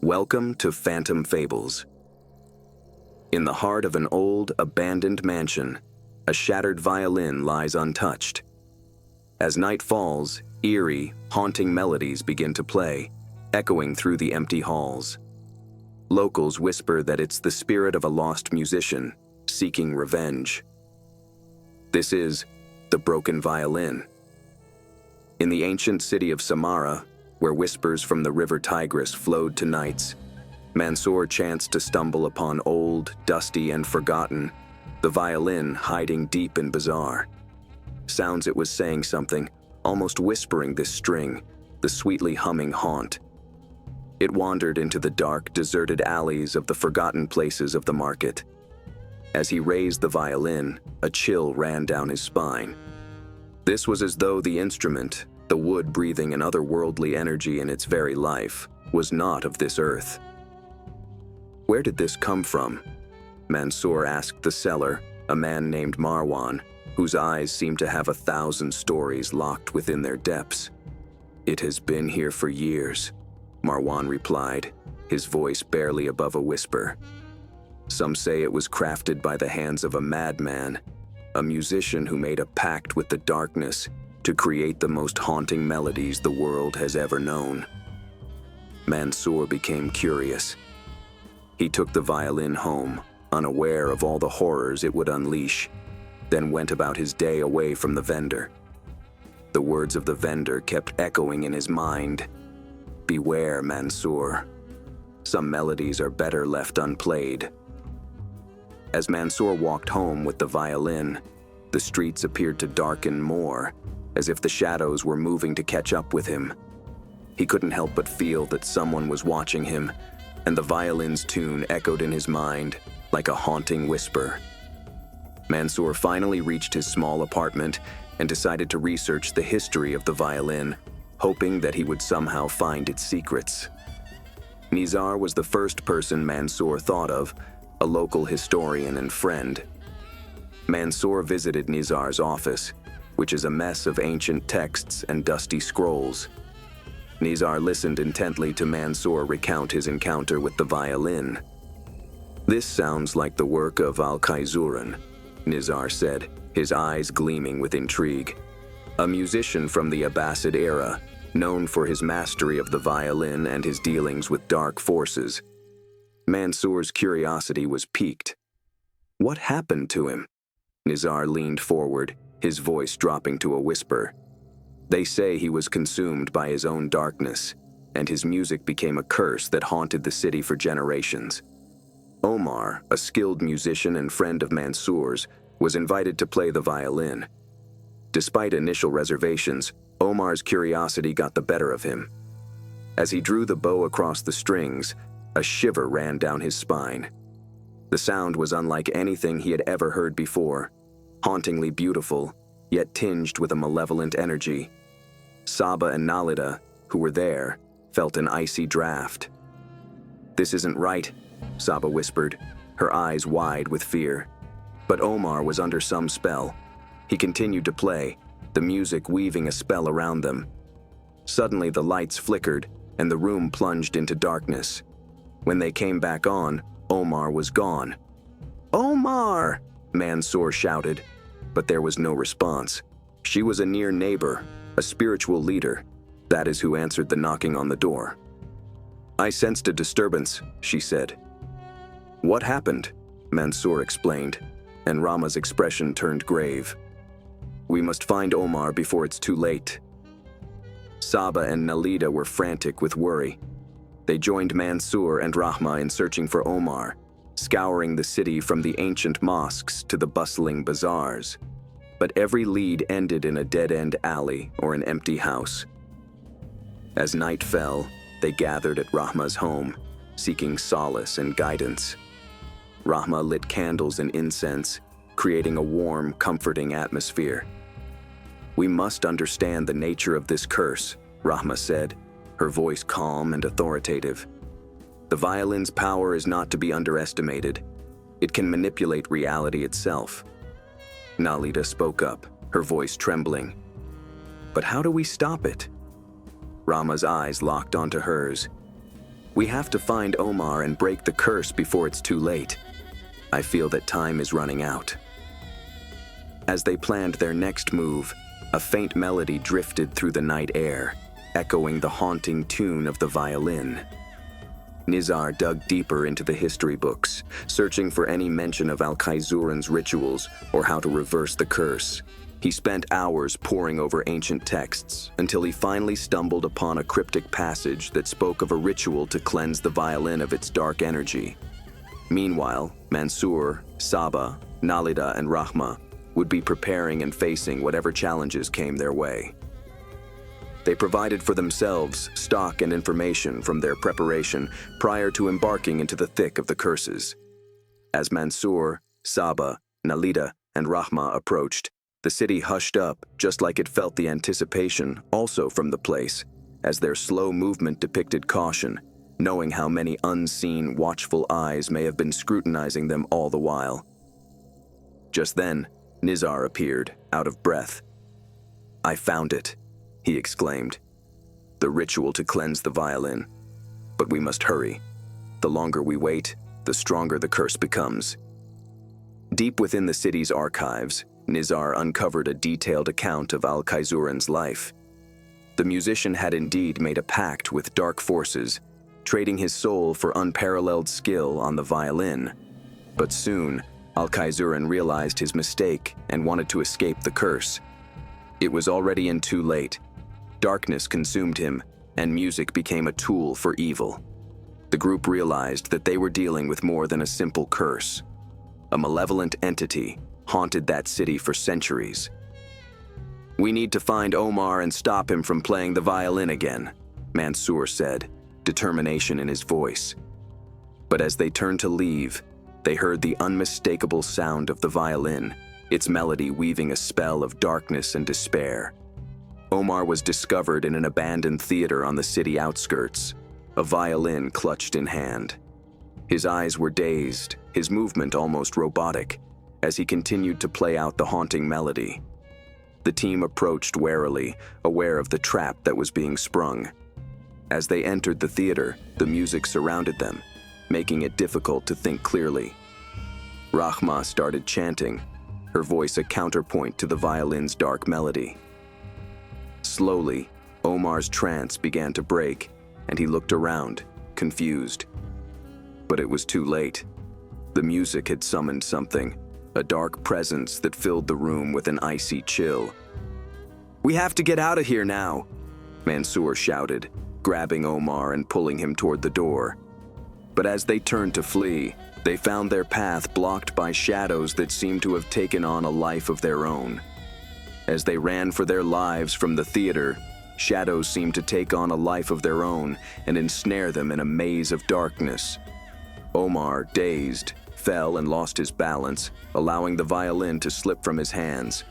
Welcome to Phantom Fables. In the heart of an old, abandoned mansion, a shattered violin lies untouched. As night falls, eerie, haunting melodies begin to play, echoing through the empty halls. Locals whisper that it's the spirit of a lost musician, seeking revenge. This is the Broken Violin. In the ancient city of Samara, where whispers from the river Tigris flowed to nights, Mansoor chanced to stumble upon old, dusty, and forgotten, the violin hiding deep and bizarre. Sounds it was saying something, almost whispering this string, the sweetly humming haunt. It wandered into the dark, deserted alleys of the forgotten places of the market. As he raised the violin, a chill ran down his spine. This was as though the instrument, the wood breathing an otherworldly energy in its very life, was not of this earth. Where did this come from? Mansoor asked the seller, a man named Marwan, whose eyes seemed to have 1,000 stories locked within their depths. It has been here for years, Marwan replied, his voice barely above a whisper. Some say it was crafted by the hands of a madman, a musician who made a pact with the darkness to create the most haunting melodies the world has ever known. Mansoor became curious. He took the violin home, unaware of all the horrors it would unleash, then went about his day away from the vendor. The words of the vendor kept echoing in his mind. Beware, Mansoor. Some melodies are better left unplayed. As Mansoor walked home with the violin, the streets appeared to darken more, as if the shadows were moving to catch up with him. He couldn't help but feel that someone was watching him, and the violin's tune echoed in his mind like a haunting whisper. Mansoor finally reached his small apartment and decided to research the history of the violin, hoping that he would somehow find its secrets. Nizar was the first person Mansoor thought of, a local historian and friend. Mansoor visited Nizar's office, which is a mess of ancient texts and dusty scrolls. Nizar listened intently to Mansoor recount his encounter with the violin. This sounds like the work of Al-Khaizuran, Nizar said, his eyes gleaming with intrigue. A musician from the Abbasid era, known for his mastery of the violin and his dealings with dark forces. Mansoor's curiosity was piqued. What happened to him? Nizar leaned forward, his voice dropping to a whisper. They say he was consumed by his own darkness, and his music became a curse that haunted the city for generations. Omar, a skilled musician and friend of Mansoor's, was invited to play the violin. Despite initial reservations, Omar's curiosity got the better of him. As he drew the bow across the strings, a shiver ran down his spine. The sound was unlike anything he had ever heard before, hauntingly beautiful, yet tinged with a malevolent energy. Saba and Nalida, who were there, felt an icy draft. "This isn't right," Saba whispered, her eyes wide with fear. But Omar was under some spell. He continued to play, the music weaving a spell around them. Suddenly the lights flickered, and the room plunged into darkness. When they came back on, Omar was gone. "Omar!" Mansoor shouted, but there was no response. She was a near neighbor, a spiritual leader. That is who answered the knocking on the door. "I sensed a disturbance," she said. "What happened?" Mansoor explained, and Rahma's expression turned grave. "We must find Omar before it's too late." Saba and Nalida were frantic with worry. They joined Mansoor and Rahma in searching for Omar, scouring the city from the ancient mosques to the bustling bazaars. But every lead ended in a dead-end alley or an empty house. As night fell, they gathered at Rahma's home, seeking solace and guidance. Rahma lit candles and incense, creating a warm, comforting atmosphere. "We must understand the nature of this curse," Rahma said, her voice calm and authoritative. "The violin's power is not to be underestimated. It can manipulate reality itself." Nalida spoke up, her voice trembling. "But how do we stop it?" Rahma's eyes locked onto hers. We have to find Omar and break the curse before it's too late. I feel that time is running out." As they planned their next move, a faint melody drifted through the night air, echoing the haunting tune of the violin. Nizar dug deeper into the history books, searching for any mention of Al-Khaizuran's rituals or how to reverse the curse. He spent hours poring over ancient texts until he finally stumbled upon a cryptic passage that spoke of a ritual to cleanse the violin of its dark energy. Meanwhile, Mansoor, Saba, Nalida, and Rahma would be preparing and facing whatever challenges came their way. They provided for themselves stock and information from their preparation prior to embarking into the thick of the curses. As Mansoor, Saba, Nalida, and Rahma approached, the city hushed up just like it felt the anticipation also from the place, as their slow movement depicted caution, knowing how many unseen, watchful eyes may have been scrutinizing them all the while. Just then, Nizar appeared, out of breath. "I found it," he exclaimed. "The ritual to cleanse the violin. But we must hurry. The longer we wait, the stronger the curse becomes." Deep within the city's archives, Nizar uncovered a detailed account of Al-Khaizuran's life. The musician had indeed made a pact with dark forces, trading his soul for unparalleled skill on the violin. But soon, Al-Khaizuran realized his mistake and wanted to escape the curse. It was already too late. Darkness consumed him, and music became a tool for evil. The group realized that they were dealing with more than a simple curse. A malevolent entity haunted that city for centuries. "We need to find Omar and stop him from playing the violin again," Mansoor said, determination in his voice. But as they turned to leave, they heard the unmistakable sound of the violin, its melody weaving a spell of darkness and despair. Omar was discovered in an abandoned theater on the city outskirts, a violin clutched in hand. His eyes were dazed, his movement almost robotic, as he continued to play out the haunting melody. The team approached warily, aware of the trap that was being sprung. As they entered the theater, the music surrounded them, making it difficult to think clearly. Rahma started chanting, her voice a counterpoint to the violin's dark melody. Slowly, Omar's trance began to break, and he looked around, confused. But it was too late. The music had summoned something, a dark presence that filled the room with an icy chill. "We have to get out of here now," Mansoor shouted, grabbing Omar and pulling him toward the door. But as they turned to flee, they found their path blocked by shadows that seemed to have taken on a life of their own. As they ran for their lives from the theater, shadows seemed to take on a life of their own and ensnare them in a maze of darkness. Omar, dazed, fell and lost his balance, allowing the violin to slip from his hands.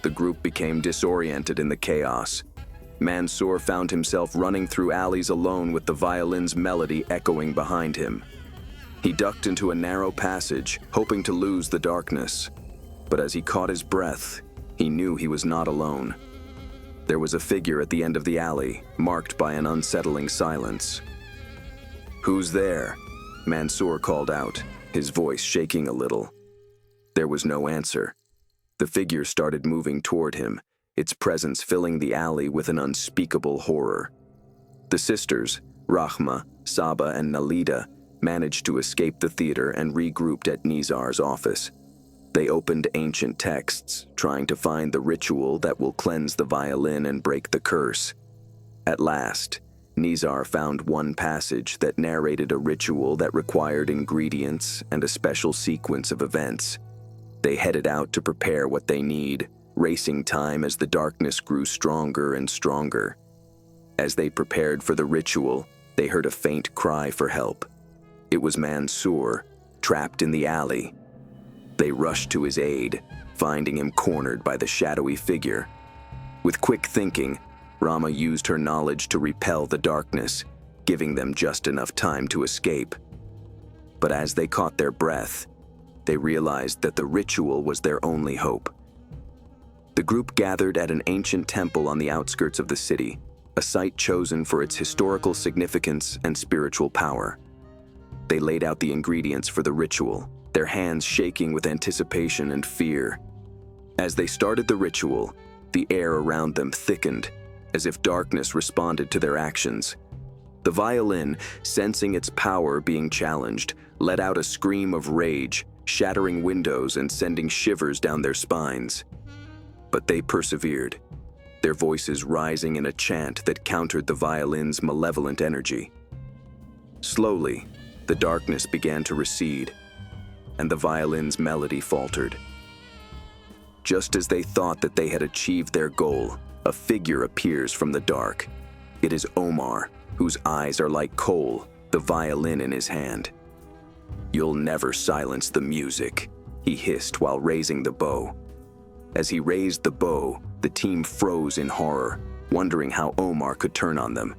The group became disoriented in the chaos. Mansoor found himself running through alleys alone with the violin's melody echoing behind him. He ducked into a narrow passage, hoping to lose the darkness. But as he caught his breath, he knew he was not alone. There was a figure at the end of the alley, marked by an unsettling silence. "Who's there?" Mansoor called out, his voice shaking a little. There was no answer. The figure started moving toward him, its presence filling the alley with an unspeakable horror. The sisters, Rahma, Saba, and Nalida, managed to escape the theater and regrouped at Nizar's office. They opened ancient texts, trying to find the ritual that will cleanse the violin and break the curse. At last, Nizar found one passage that narrated a ritual that required ingredients and a special sequence of events. They headed out to prepare what they need, racing time as the darkness grew stronger and stronger. As they prepared for the ritual, they heard a faint cry for help. It was Mansoor, trapped in the alley. They rushed to his aid, finding him cornered by the shadowy figure. With quick thinking, Rahma used her knowledge to repel the darkness, giving them just enough time to escape. But as they caught their breath, they realized that the ritual was their only hope. The group gathered at an ancient temple on the outskirts of the city, a site chosen for its historical significance and spiritual power. They laid out the ingredients for the ritual, their hands shaking with anticipation and fear. As they started the ritual, the air around them thickened, as if darkness responded to their actions. The violin, sensing its power being challenged, let out a scream of rage, shattering windows and sending shivers down their spines. But they persevered, their voices rising in a chant that countered the violin's malevolent energy. Slowly, the darkness began to recede, and the violin's melody faltered. Just as they thought that they had achieved their goal, a figure appears from the dark. It is Omar, whose eyes are like coal, the violin in his hand. "You'll never silence the music," he hissed while raising the bow. As he raised the bow, the team froze in horror, wondering how Omar could turn on them.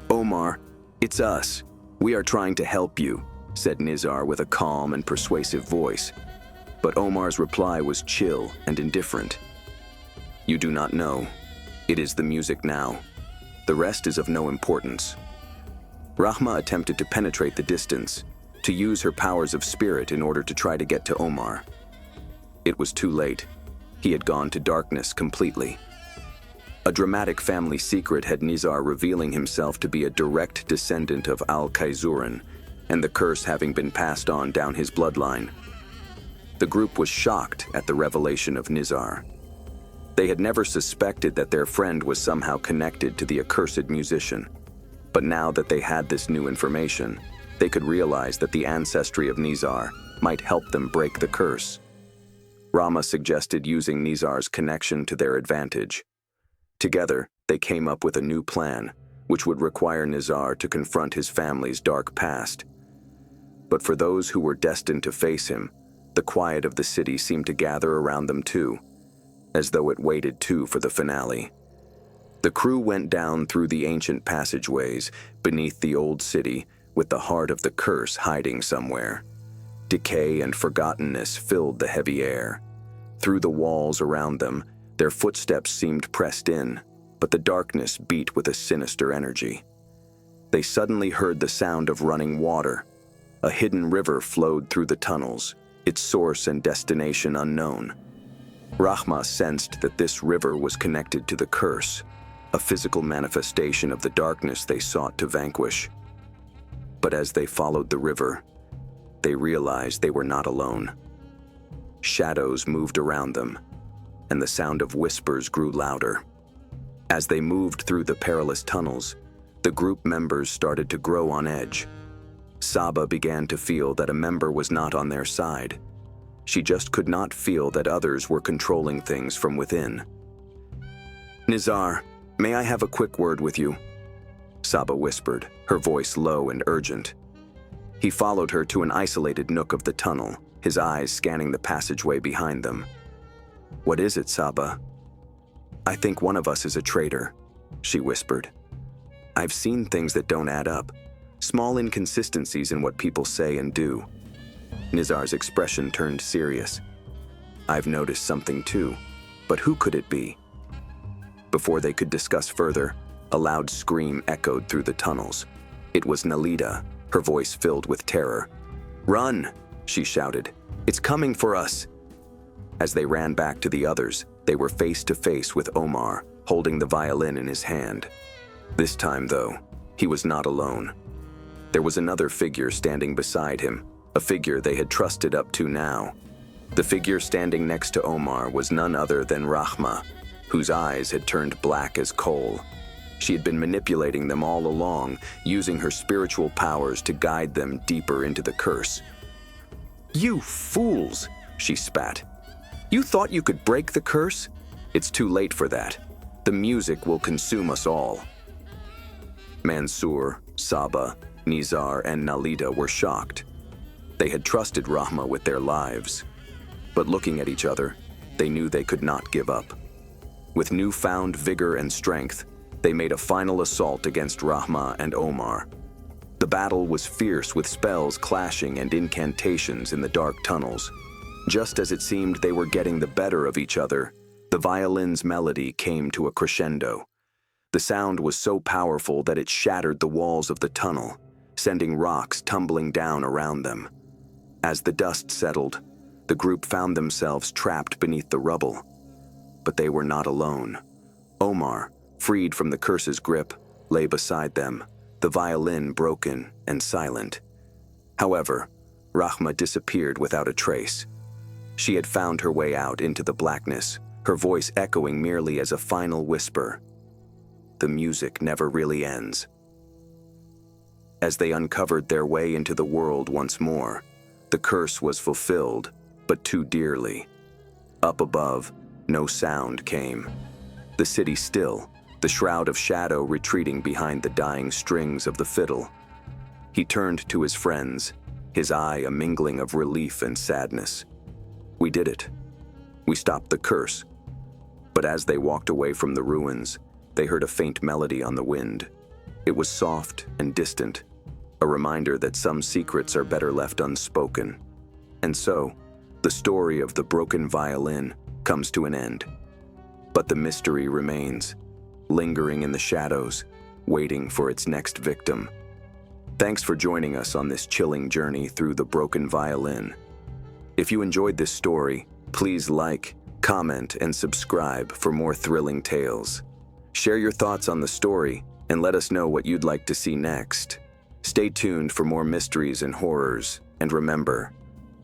"Omar, it's us. We are trying to help you," said Nizar with a calm and persuasive voice. But Omar's reply was chill and indifferent. "You do not know. It is the music now. The rest is of no importance." Rahma attempted to penetrate the distance, to use her powers of spirit in order to try to get to Omar. It was too late. He had gone to darkness completely. A dramatic family secret had Nizar revealing himself to be a direct descendant of Al-Khaizuran, and the curse having been passed on down his bloodline. The group was shocked at the revelation of Nizar. They had never suspected that their friend was somehow connected to the accursed musician. But now that they had this new information, they could realize that the ancestry of Nizar might help them break the curse. Rahma suggested using Nizar's connection to their advantage. Together, they came up with a new plan, which would require Nizar to confront his family's dark past. But for those who were destined to face him, the quiet of the city seemed to gather around them too, as though it waited too for the finale. The crew went down through the ancient passageways beneath the old city, with the heart of the curse hiding somewhere. Decay and forgottenness filled the heavy air. Through the walls around them, their footsteps seemed pressed in, but the darkness beat with a sinister energy. They suddenly heard the sound of running water. A hidden river flowed through the tunnels, its source and destination unknown. Rahma sensed that this river was connected to the curse, a physical manifestation of the darkness they sought to vanquish. But as they followed the river, they realized they were not alone. Shadows moved around them, and the sound of whispers grew louder. As they moved through the perilous tunnels, the group members started to grow on edge. Saba began to feel that a member was not on their side. She just could not feel that others were controlling things from within. "Nizar, may I have a quick word with you?" Saba whispered, her voice low and urgent. He followed her to an isolated nook of the tunnel, his eyes scanning the passageway behind them. "What is it, Saba?" "I think one of us is a traitor," she whispered. "I've seen things that don't add up, small inconsistencies in what people say and do." Nizar's expression turned serious. "I've noticed something too, but who could it be?" Before they could discuss further, a loud scream echoed through the tunnels. It was Nalida, her voice filled with terror. "Run!" she shouted. "It's coming for us!" As they ran back to the others, they were face to face with Omar, holding the violin in his hand. This time, though, he was not alone. There was another figure standing beside him, a figure they had trusted up to now. The figure standing next to Omar was none other than Rahma, whose eyes had turned black as coal. She had been manipulating them all along, using her spiritual powers to guide them deeper into the curse. "You fools!" she spat. "You thought you could break the curse? It's too late for that. The music will consume us all." Mansoor, Saba, Nizar, and Nalida were shocked. They had trusted Rahma with their lives. But looking at each other, they knew they could not give up. With newfound vigor and strength, they made a final assault against Rahma and Omar. The battle was fierce, with spells clashing and incantations in the dark tunnels. Just as it seemed they were getting the better of each other, the violin's melody came to a crescendo. The sound was so powerful that it shattered the walls of the tunnel, sending rocks tumbling down around them. As the dust settled, the group found themselves trapped beneath the rubble. But they were not alone. Omar, freed from the curse's grip, lay beside them, the violin broken and silent. However, Rahma disappeared without a trace. She had found her way out into the blackness, her voice echoing merely as a final whisper. The music never really ends. As they uncovered their way into the world once more, the curse was fulfilled, but too dearly. Up above, no sound came. The city still, the shroud of shadow retreating behind the dying strings of the fiddle. He turned to his friends, his eye a mingling of relief and sadness. We did it. We stopped the curse. But as they walked away from the ruins, they heard a faint melody on the wind. It was soft and distant, a reminder that some secrets are better left unspoken. And so, the story of the broken violin comes to an end. But the mystery remains, lingering in the shadows, waiting for its next victim. Thanks for joining us on this chilling journey through the broken violin. If you enjoyed this story, please like, comment, and subscribe for more thrilling tales. Share your thoughts on the story and let us know what you'd like to see next. Stay tuned for more mysteries and horrors, and remember,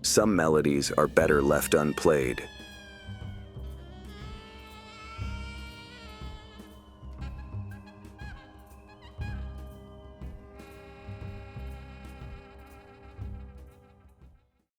some melodies are better left unplayed.